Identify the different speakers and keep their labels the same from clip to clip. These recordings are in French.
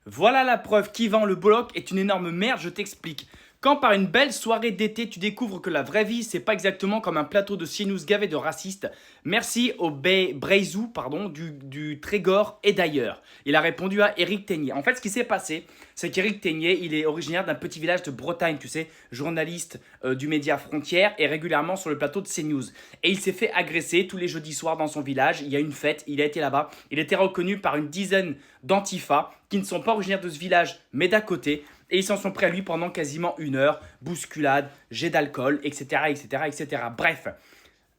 Speaker 1: Voilà la preuve qu'Yvan Le Bolloc est une énorme merde, je t'explique. Quand par une belle soirée d'été, tu découvres que la vraie vie, c'est pas exactement comme un plateau de CNews gavé de racistes, merci au Breizou, du Trégor et d'ailleurs. Il a répondu à Éric Ténier. En fait, ce qui s'est passé, c'est qu'Éric Ténier, il est originaire d'un petit village de Bretagne, tu sais, journaliste du média Frontières et régulièrement sur le plateau de CNews. Et il s'est fait agresser tous les jeudis soirs dans son village. Il y a une fête, il a été là-bas. Il était reconnu par une dizaine d'antifa qui ne sont pas originaires de ce village, mais d'à côté. Et ils s'en sont pris à lui pendant quasiment une heure. Bousculade, jet d'alcool, etc., etc., etc. Bref,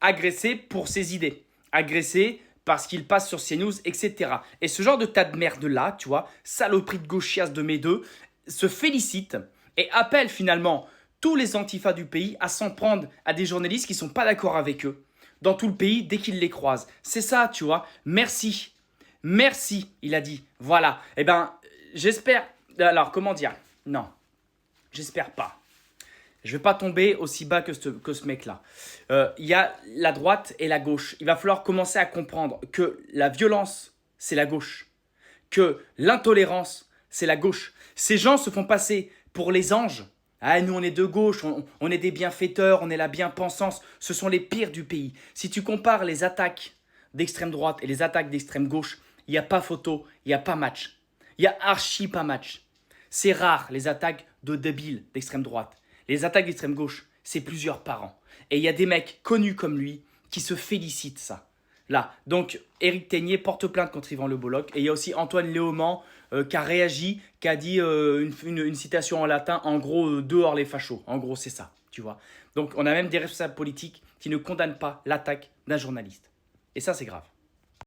Speaker 1: agressé pour ses idées. Agressé parce qu'il passe sur CNews, etc. Et ce genre de tas de merde-là, tu vois, saloperie de gauchias de mes deux, se félicite et appelle finalement tous les antifas du pays à s'en prendre à des journalistes qui ne sont pas d'accord avec eux dans tout le pays dès qu'ils les croisent. C'est ça, tu vois. Merci. Merci, il a dit. Voilà. Eh ben, j'espère... Alors, comment dire? Non, j'espère pas. Je ne vais pas tomber aussi bas que ce mec-là. Il y a la droite et la gauche. Il va falloir commencer à comprendre que la violence, c'est la gauche. Que l'intolérance, c'est la gauche. Ces gens se font passer pour les anges. Ah, nous, on est de gauche, on est des bienfaiteurs, on est la bien-pensance. Ce sont les pires du pays. Si tu compares les attaques d'extrême droite et les attaques d'extrême gauche, il n'y a pas photo, il n'y a pas match. Il y a archi pas match. C'est rare les attaques de débiles d'extrême droite. Les attaques d'extrême gauche, c'est plusieurs par an. Et il y a des mecs connus comme lui qui se félicitent ça. Là, donc Éric Ténier porte plainte contre Yvan Le Bolloc. Et il y a aussi Antoine Léaumont qui a réagi, qui a dit une citation en latin, en gros, dehors les fachos. En gros, c'est ça, tu vois. Donc on a même des responsables politiques qui ne condamnent pas l'attaque d'un journaliste. Et ça, c'est grave.